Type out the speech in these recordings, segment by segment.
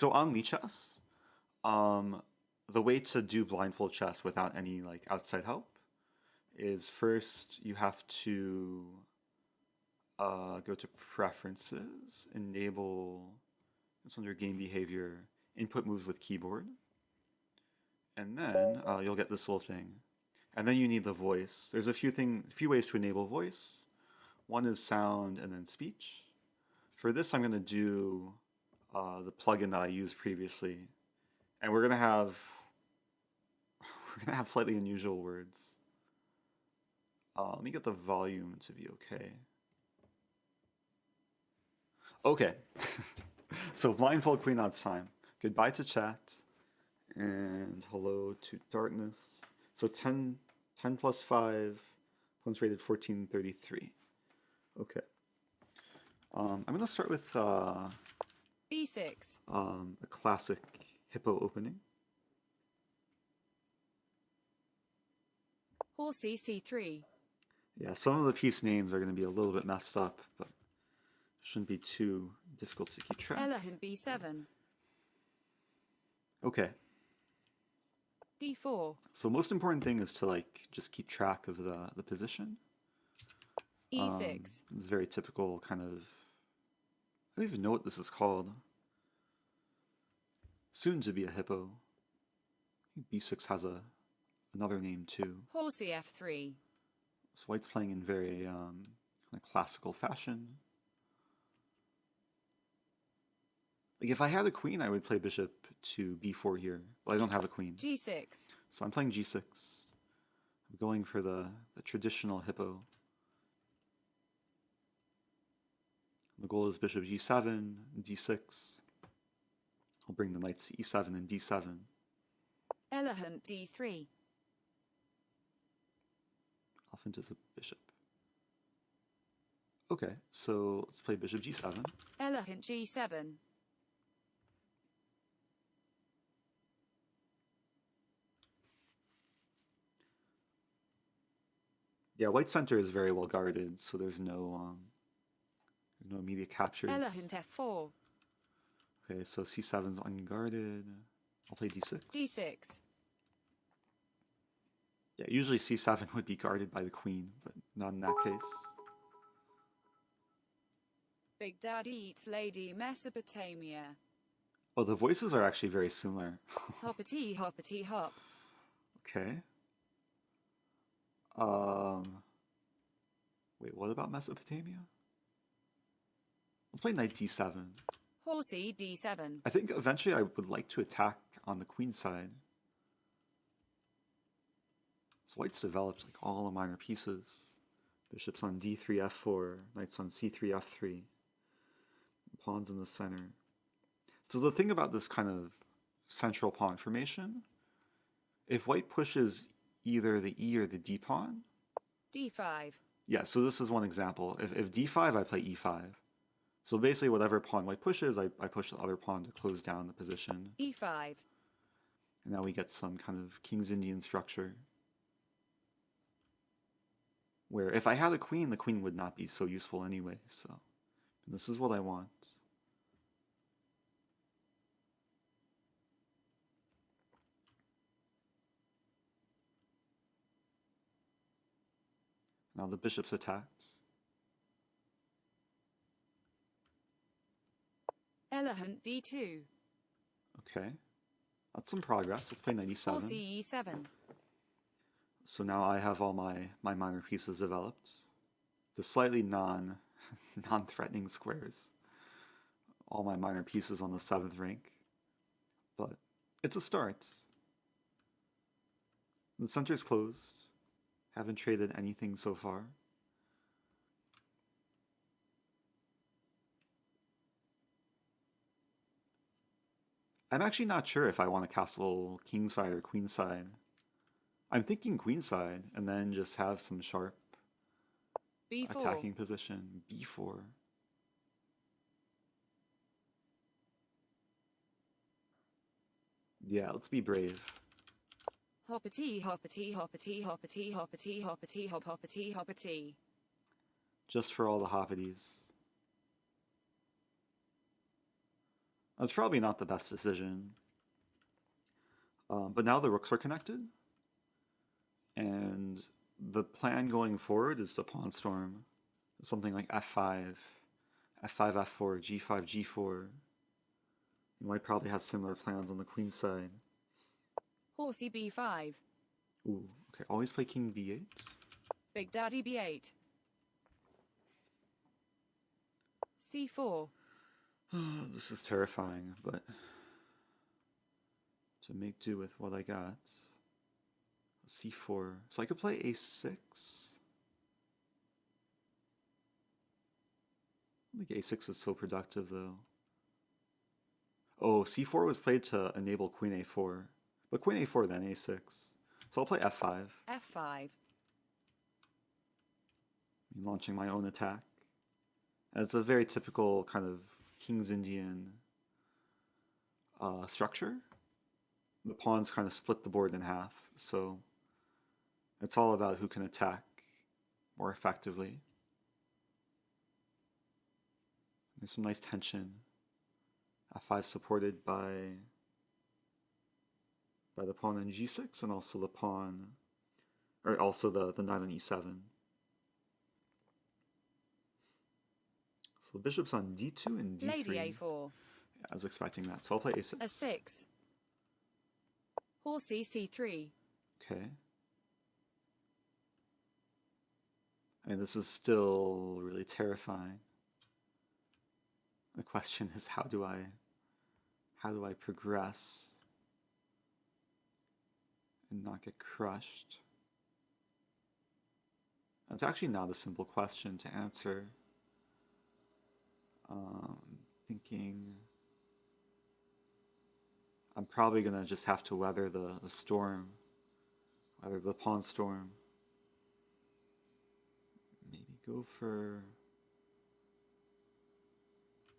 So on chess, the way to do blindfold chess without any like outside help is first you have to go to preferences, enable, it's under game behavior, input moves with keyboard, and then you'll get this little thing. And then you need the voice. There's a few ways to enable voice. One is sound and then speech. For this, I'm going to do the plugin that I used previously, and we're gonna have slightly unusual words. Let me get the volume to be okay. Okay, so blindfold queen odds time. Goodbye to chat, and hello to darkness. So it's 10 plus 5, opponent's rated 1433. Okay. I'm gonna start with B6. A classic hippo opening. Horsey C3. Yeah, some of the piece names are going to be a little bit messed up, but shouldn't be too difficult to keep track. Elephant B7. Okay. D4. So most important thing is to like just keep track of the position. E6. It's very typical kind of, I don't even know what this is called. Soon to be a hippo. I think B6 has another name too. Horsey F3. So white's playing in very kind of classical fashion. Like if I had a queen, I would play bishop to b4 here, but I don't have a queen. G6. So I'm playing g6. I'm going for the traditional hippo. The goal is bishop g7, d6. I'll bring the knights to e7 and d7. Elephant D3. Elephant is a bishop. Okay, so let's play bishop g7. Elephant G7. Yeah, white center is very well guarded, so there's no immediate captures. Elephant F4. Okay, so c7 is unguarded. I'll play d6. D6. Yeah, usually c7 would be guarded by the queen, but not in that case. Big Daddy eats Lady Mesopotamia. Oh, the voices are actually very similar. Hoppity hoppity hop. Okay. Wait, what about Mesopotamia? I'll play knight d7. Horsey D7. I think eventually I would like to attack on the queen side. So white's developed like all the minor pieces. Bishops on d3, f4, knights on c3, f3. Pawns in the center. So the thing about this kind of central pawn formation, if white pushes either the e or the d pawn. D5. Yeah, so this is one example. If d5, I play e5. So basically whatever pawn white pushes, I push the other pawn to close down the position. E5. And now we get some kind of King's Indian structure. Where if I had a queen, the queen would not be so useful anyway. So this is what I want. Now the bishop's attacked. Elephant D2. Okay. That's some progress. Let's play knight e7. Horsey E7. So now I have all my minor pieces developed. The slightly non-threatening squares. All my minor pieces on the 7th rank. But it's a start. The center's closed. Haven't traded anything so far. I'm actually not sure if I want to castle kingside or queenside. I'm thinking queenside and then just have some sharp B4. attacking position. b4. Yeah, let's be brave. Hoppity hoppity hoppity hoppity hoppity hoppity hop hoppity hoppity. Just for all the hoppities. That's probably not the best decision. But now the rooks are connected, and the plan going forward is to pawn storm something like f5, f5, f4, g5, g4. White probably has similar plans on the queen side. Horsey b5. Ooh, okay, always play king b8. Big Daddy b8. c4. This is terrifying, but to make do with what I got. c4. So I could play a6. I think a6 is so productive, though. Oh, c4 was played to enable queen a4. But queen a4, then a6. So I'll play f5. f5. Launching my own attack. And it's a very typical kind of King's Indian structure. The pawns kind of split the board in half, so it's all about who can attack more effectively. There's some nice tension. f5 supported by the pawn on g6 and also the pawn, or also the knight on e7. So the bishop's on d2 and d3. Lady a4. Yeah, I was expecting that, so I'll play a6. a6. Horsey c3. Okay. I mean, this is still really terrifying. The question is, how do I progress and not get crushed? That's actually not a simple question to answer. Thinking I'm probably gonna just have to weather the storm, weather the pawn storm. Maybe go for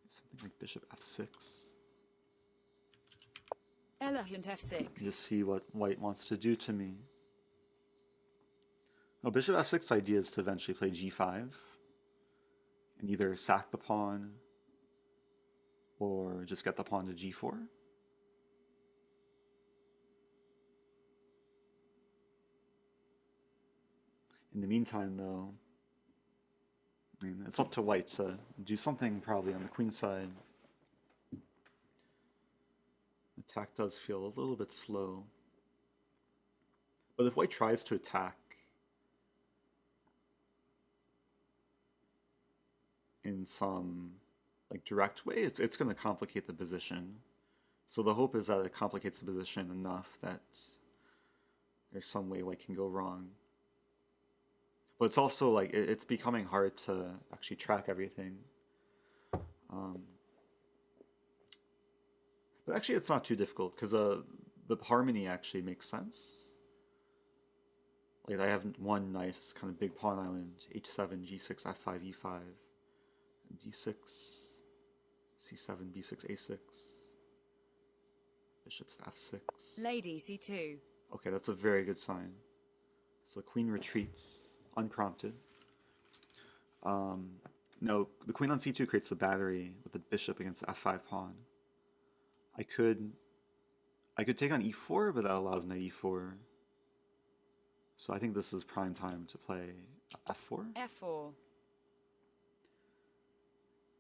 something like bishop f6. Elegant f6. Just see what white wants to do to me. Well, bishop f6 idea is to eventually play g5 and either sack the pawn or just get the pawn to g4. In the meantime, though, I mean, it's up to white to do something probably on the queen side. Attack does feel a little bit slow. But if white tries to attack in some direct way, it's going to complicate the position. So the hope is that it complicates the position enough that there's some way white can go wrong. But it's also it's becoming hard to actually track everything. But actually it's not too difficult because the harmony actually makes sense. I have one nice kind of big pawn island, h7, g6, f5, e5, d6, c7, b6, a6, bishop's f6. Lady c2. Okay, that's a very good sign. So the queen retreats, unprompted. No, the queen on c2 creates a battery with the bishop against the f5 pawn. I could take on e4, but that allows knight e4. So I think this is prime time to play f4. f4.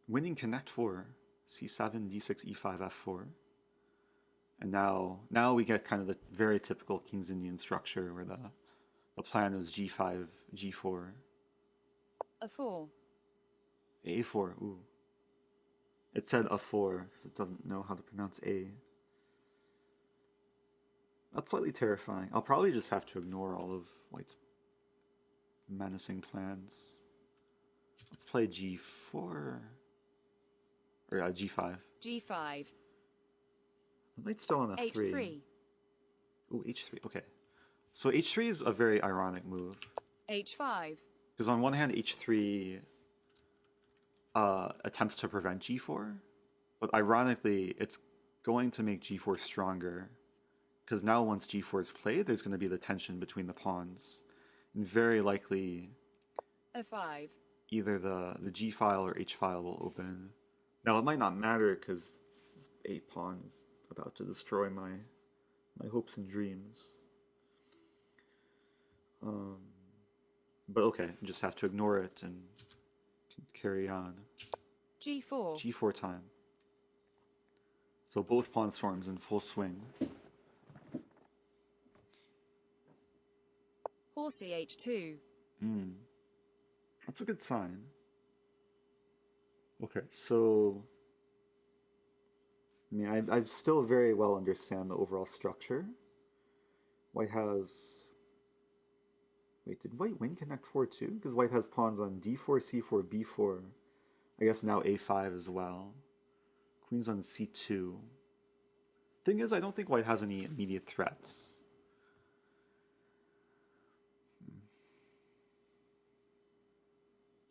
Winning connect 4, c7, d6, e5, f4. And now we get kind of the very typical King's Indian structure where the plan is g5, g4. a4. a4, ooh. It said a4 because it doesn't know how to pronounce a. That's slightly terrifying. I'll probably just have to ignore all of white's menacing plans. Let's play g4. Or g5. g5. The knight's still on f3. h3. Ooh, h3, okay. So h3 is a very ironic move. h5. Because on one hand, h3 attempts to prevent g4, but ironically, it's going to make g4 stronger. Because now once g4 is played, there's going to be the tension between the pawns. And very likely, a5. either the g file or h file will open. Now, it might not matter because a pawn is about to destroy my hopes and dreams. Um, but okay, just have to ignore it and carry on. G4. G4 time. So both pawn storms in full swing. Horsey H2. That's a good sign. Okay, so I mean, I still very well understand the overall structure. White has. Wait, did White win Connect 4 too? Because White has pawns on D4, C4, B4. I guess now A5 as well. Queen's on C2. Thing is, I don't think White has any immediate threats.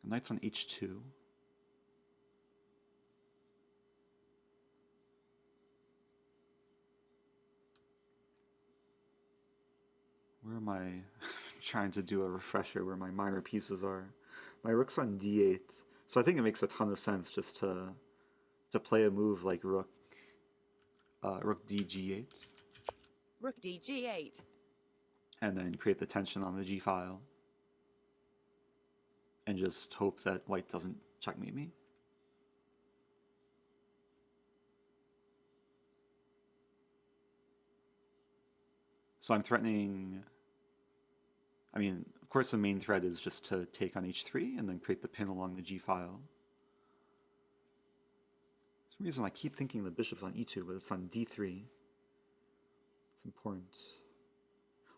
Knight's on H2. Where am I trying to do a refresher where my minor pieces are? My rook's on D8. So I think it makes a ton of sense just to play a move like rook DG8. Rook DG8. And then create the tension on the G file. And just hope that White doesn't checkmate me. So I'm threatening. I mean, of course, the main threat is just to take on H3 and then create the pin along the G file. For some reason, I keep thinking the bishop's on E2, but it's on D3. It's important.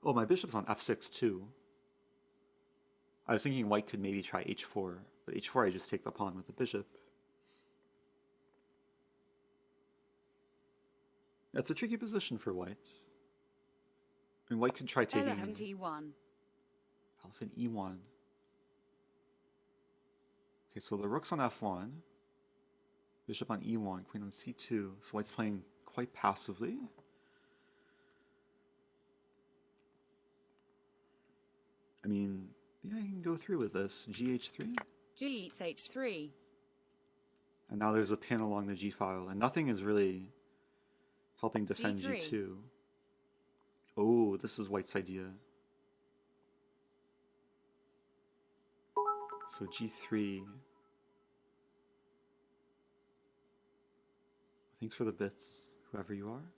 Oh, my bishop's on F6 too. I was thinking White could maybe try H4, but H4 I just take the pawn with the bishop. That's a tricky position for White. I mean, White could try taking Elephant E1. Elephant E1. Okay, so the rook's on F1, bishop on E1, queen on C2. So White's playing quite passively. I mean, yeah, I can go through with this. GH3. G eats H3. And now there's a pin along the G file, and nothing is really helping defend G3. G2. Oh, this is White's idea. So G3. Thanks for the bits, whoever you are.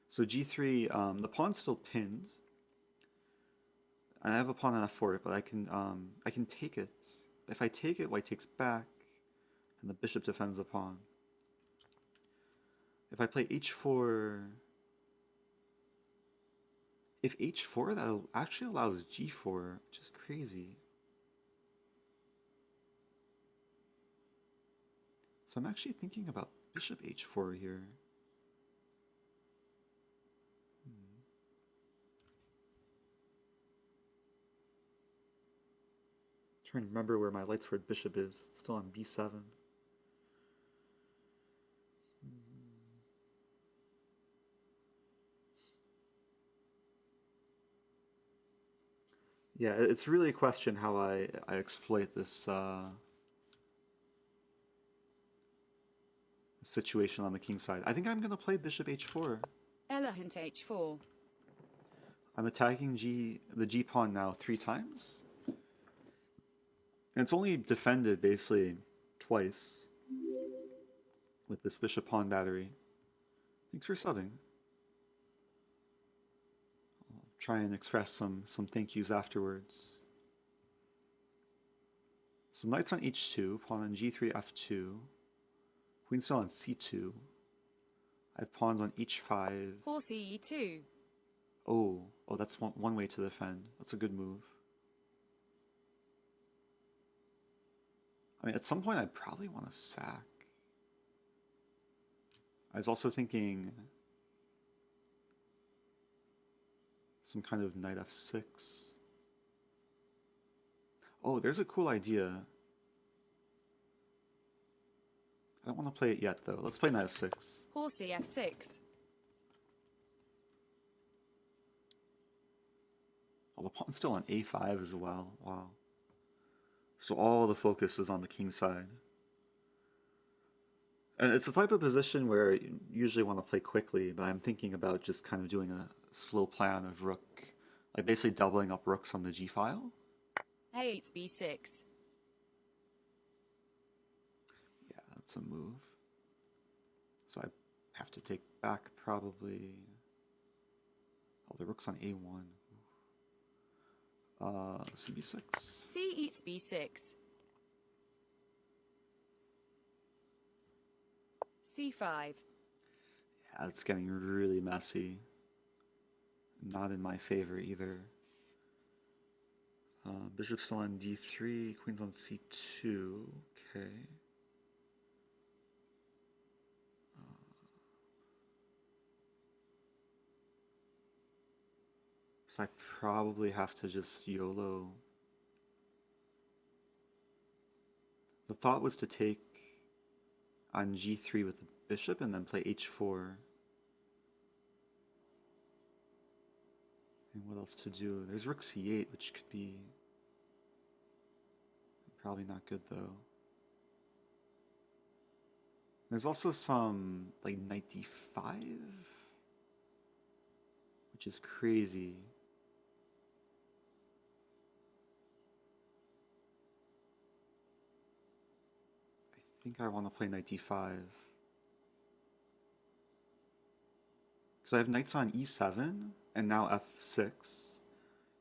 So G3, the pawn's still pinned. And I have a pawn on F4, but I can take it. If I take it, White takes back, and the bishop defends the pawn. If I play H4, if H4, that actually allows G4, which is crazy. So I'm actually thinking about bishop H4 here. Trying to remember where my light sword bishop is. It's still on B7. Yeah, it's really a question how I exploit this situation on the king side. I think I'm going to play bishop H4. Elephant H4. I'm attacking the G pawn now 3 times. And it's only defended basically twice with this bishop pawn battery. Thanks for subbing. I'll try and express some thank yous afterwards. So knight's on H2, pawn on G3, F2, queen's still on C2. I have pawns on H5. Horsey E2. Oh, that's one way to defend. That's a good move. I mean, at some point I'd probably want to sack. I was also thinking some kind of knight F6. Oh, there's a cool idea. I don't want to play it yet, though. Let's play knight F6. Horsey F6. Oh, the pawn's still on A5 as well. Wow. So all the focus is on the king side. And it's the type of position where you usually want to play quickly, but I'm thinking about just kind of doing a slow plan of rook, like basically doubling up rooks on the g file. A8 b6. Yeah, that's a move. So I have to take back probably. Oh, the rook's on a1. cb6. C8 b6. C5. Yeah, it's getting really messy. Not in my favor either. Bishop's still on d3, queen's on c2. Okay. So I probably have to just YOLO. The thought was to take on g3 with the bishop and then play h4. And what else to do? There's rook c8, which could be probably not good though. There's also some like knight d5, which is crazy. I think I want to play knight d5. Because I have knights on e7 and now f6.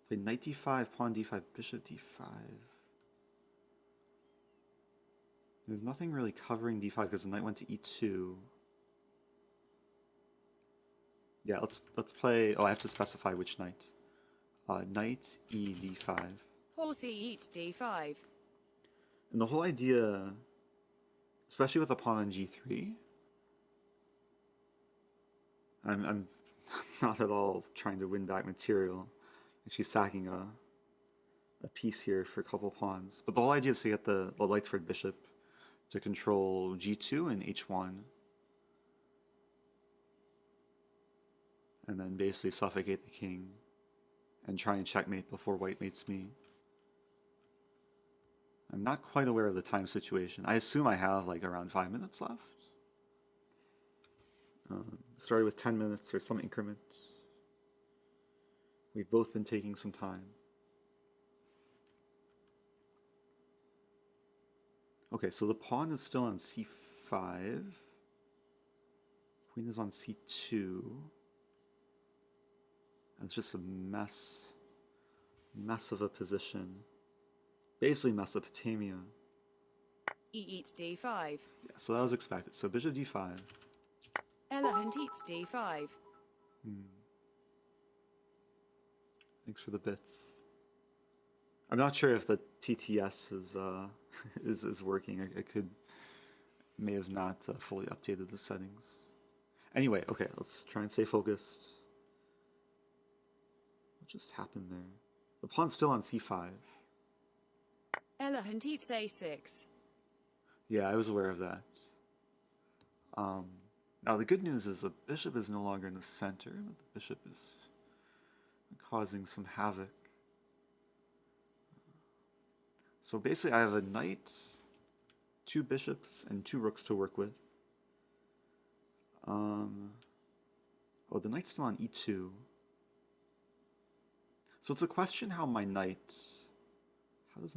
Play knight d5, pawn d5, bishop d5. There's nothing really covering d5 because the knight went to e2. Yeah, let's play. Oh, I have to specify which knight. Knight e d5. Horse e8 d5. And the whole idea, especially with a pawn on g3, I'm not at all trying to win back material. Actually sacking a piece here for a couple pawns. But the whole idea is to get the Lightsford bishop to control g2 and h1. And then basically suffocate the king and try and checkmate before white mates me. I'm not quite aware of the time situation. I assume I have like around 5 minutes left. Started with 10 minutes or some increments. We've both been taking some time. Okay, so the pawn is still on c5. Queen is on c2. It's just a mess of a position. Basically Mesopotamia. E8 d5. Yeah, so that was expected. So bishop d5. Elephant eats d5. Thanks for the bits. I'm not sure if the TTS is is working. I may have not fully updated the settings. Anyway, okay, let's try and stay focused. What just happened there? The pawn's still on c5. Elephant eats a6. Yeah, I was aware of that. Now the good news is the bishop is no longer in the center, but the bishop is causing some havoc. So basically I have a knight, 2 bishops, and 2 rooks to work with. Oh, the knight's still on e2. So it's a question how does my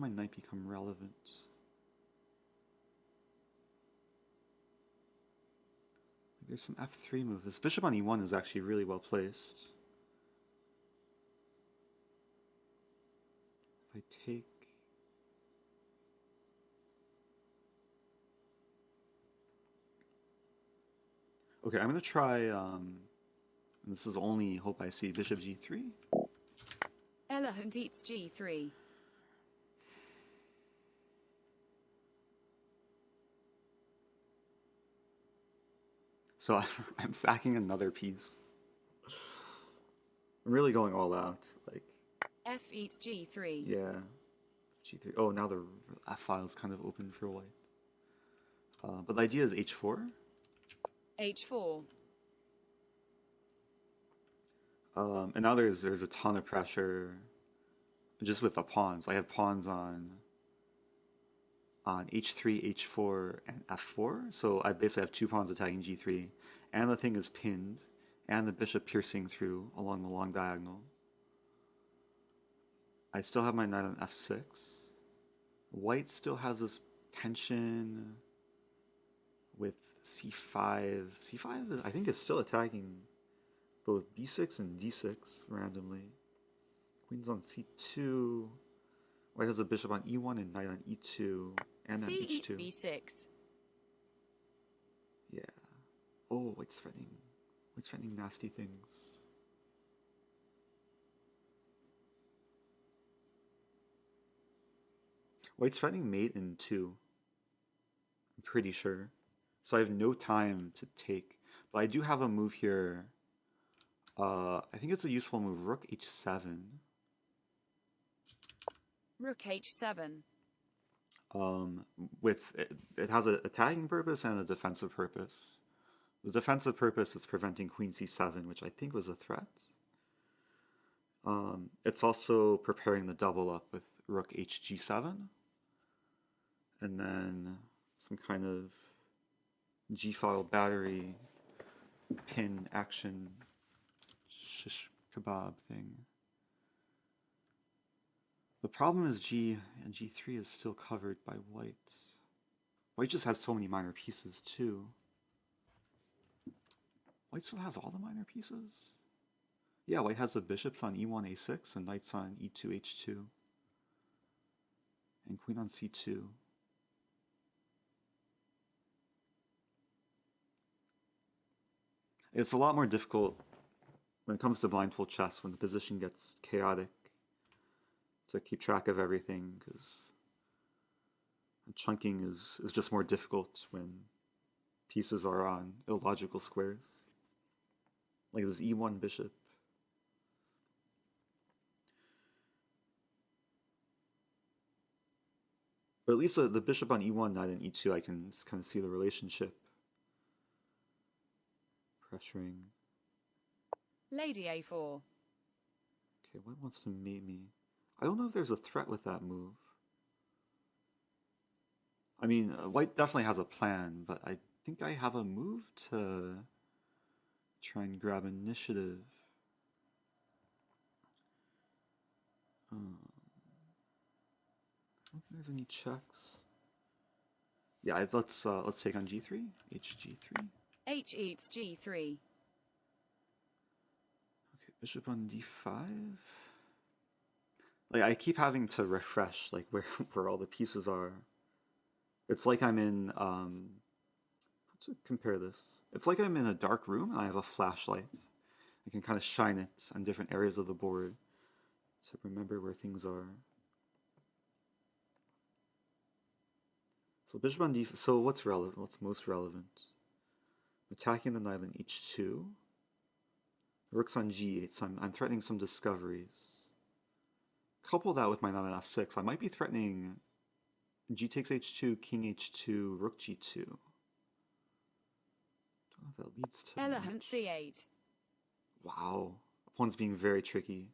knight become relevant? There's some f3 move. This bishop on e1 is actually really well placed. If I take... Okay, I'm going to try, and this is the only hope I see, bishop g3. Elephant eats g3. So I'm stacking another piece. I'm really going all out. Like, F eats g3. yeah, g3. Oh, now the f file is kind of open for white. But the idea is h4. H4. And now there's a ton of pressure just with the pawns. I have pawns on on h3, h4, and f4. So I basically have two pawns attacking g3, and the thing is pinned, and the bishop piercing through along the long diagonal. I still have my knight on f6. White still has this tension with c5. c5, I think, is still attacking both b6 and d6 randomly. Queen's on c2. White has a bishop on e1 and knight on e2 and then C eats h2. b6. Yeah. Oh, White's threatening nasty things. White's threatening mate in 2. I'm pretty sure. So I have no time to take. But I do have a move here. I think it's a useful move. Rook h7. Rook h7. With it has an attacking purpose and a defensive purpose. The defensive purpose is preventing queen c7, which I think was a threat. It's also preparing the double up with rook hg7. And then some kind of g-file battery pin action shish kebab thing. The problem is g3 is still covered by white. White just has so many minor pieces too. White still has all the minor pieces? Yeah, white has the bishops on e1, a6, and knights on e2, h2. And queen on c2. It's a lot more difficult when it comes to blindfold chess, when the position gets chaotic, to keep track of everything, because chunking is just more difficult when pieces are on illogical squares. Like this e1 bishop. But at least the bishop on e1, knight on e2, I can kind of see the relationship. Pressuring. Lady a4. Okay, white wants to mate me. I don't know if there's a threat with that move. I mean, white definitely has a plan, but I think I have a move to try and grab initiative. I don't think there's any checks. Yeah, let's take on g3. Hg3. H eats g3. Okay, bishop on d5. Like I keep having to refresh like where all the pieces are. It's like I'm in how to compare this? It's like I'm in a dark room and I have a flashlight. I can kind of shine it on different areas of the board to remember where things are. So bishop on d5. So what's relevant? What's most relevant? Attacking the knight on h2. Rook's on g8. So I'm threatening some discoveries. Couple that with my knight on f6. I might be threatening g takes h2, king h2, rook g2. Don't know if that leads to Elephant much. c8. Wow. Opponent's being very tricky.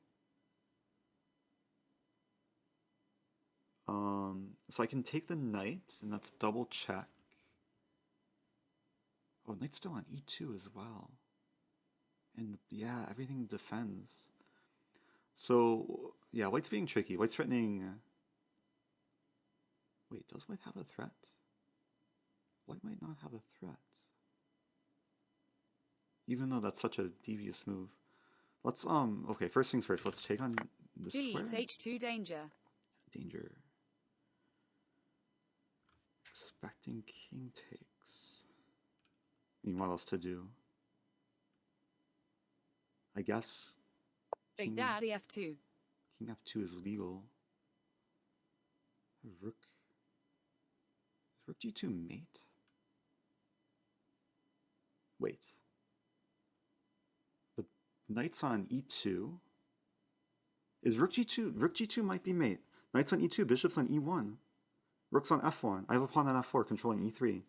So I can take the knight, and that's double check. Oh, knight's still on e2 as well. And yeah, everything defends. So, yeah, white's being tricky. White's threatening... Wait, does white have a threat? White might not have a threat. Even though that's such a devious move. Let's, okay, first things first, let's take on the G square. eats h2 danger. Danger. Expecting king takes. I mean, what else to do? I guess Big Daddy f2. king f2 is legal. Rook. Is rook g2 mate? Wait. The knight's on e2. Is rook g2? Rook g2 might be mate. Knight's on e2, bishop's on e1. Rook's on f1. I have a pawn on f4 controlling e3.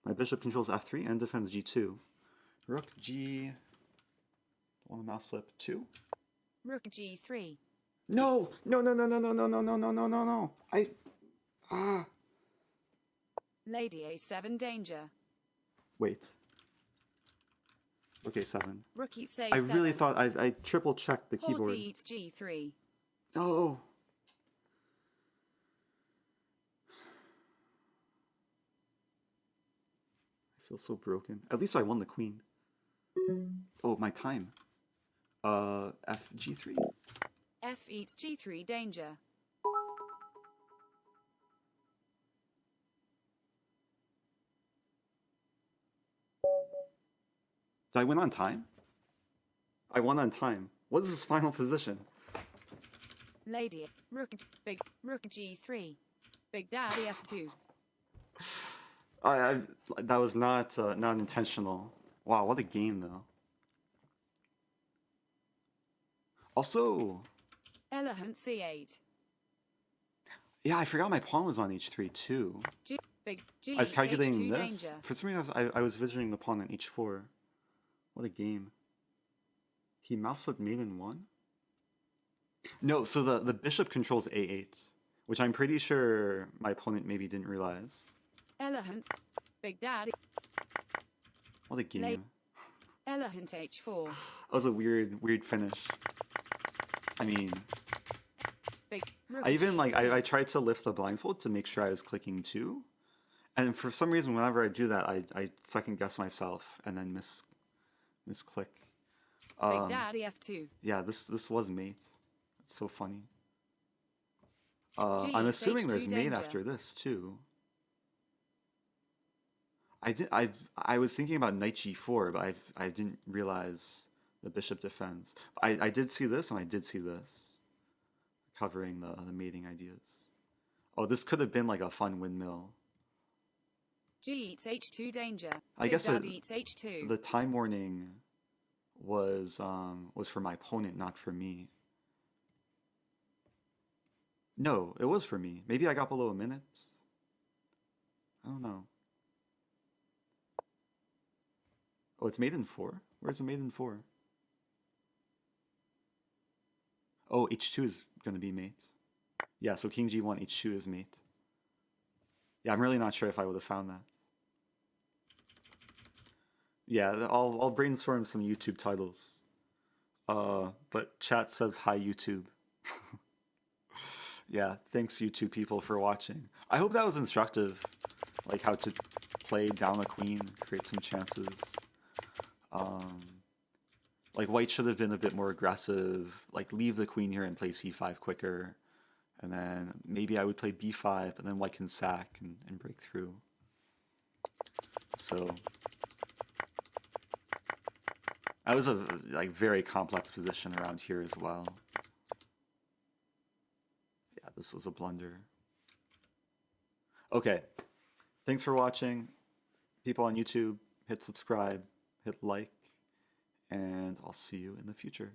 My bishop controls f3 and defends g2. Rook g... on the mouse slip 2. Rook g3. No! No, no, no, no, no, no, no, no, no, no, no, no. Lady A7 danger. Wait. Rook A7. Rook eats A7. I really thought I triple checked the Horse keyboard. eats G3. Oh. I feel so broken. At least I won the queen. Oh, my time. F G3. F eats G3 danger. Did I win on time? I won on time. What is this final position? Lady Rook G3. Big Daddy F2. That was not intentional. Wow, what a game though. Also, Elephant C8. yeah, I forgot my pawn was on H3 too. Big G I was calculating H2 this. danger. For some reason, I was visioning the pawn on H4. What a game. He mouse with mate in 1? No, so the bishop controls A8, which I'm pretty sure my opponent maybe didn't realize. Elephant. Big Daddy. What a game. Elephant H4. That was a weird finish. I mean, Big I even I tried to lift the blindfold to make sure I was clicking 2. And for some reason, whenever I do that, I second guess myself and then misclick. Big Daddy F2. Yeah, this was mate. It's so funny. I'm assuming there's mate after this too. I was thinking about knight G4, but I didn't realize the bishop defends. I did see this and I did see this, covering the mating ideas. Oh, this could have been like a fun windmill. G eats H2 danger. I guess eats H2. the time warning was for my opponent, not for me. No, it was for me. Maybe I got below a minute. I don't know. Oh, it's mate in 4? Where's the mate in 4? Oh, H2 is going to be mate. Yeah, so King G1, H2 is mate. Yeah, I'm really not sure if I would have found that. Yeah, I'll brainstorm some YouTube titles. But chat says hi YouTube. Yeah, thanks YouTube people for watching. I hope that was instructive, like how to play down a queen, create some chances. Like white should have been a bit more aggressive, like leave the queen here and play c5 quicker, and then maybe I would play b5, but then white can sack and break through. So that was a very complex position around here as well. Yeah, this was a blunder. Okay, thanks for watching. People on YouTube, hit subscribe, hit like, and I'll see you in the future.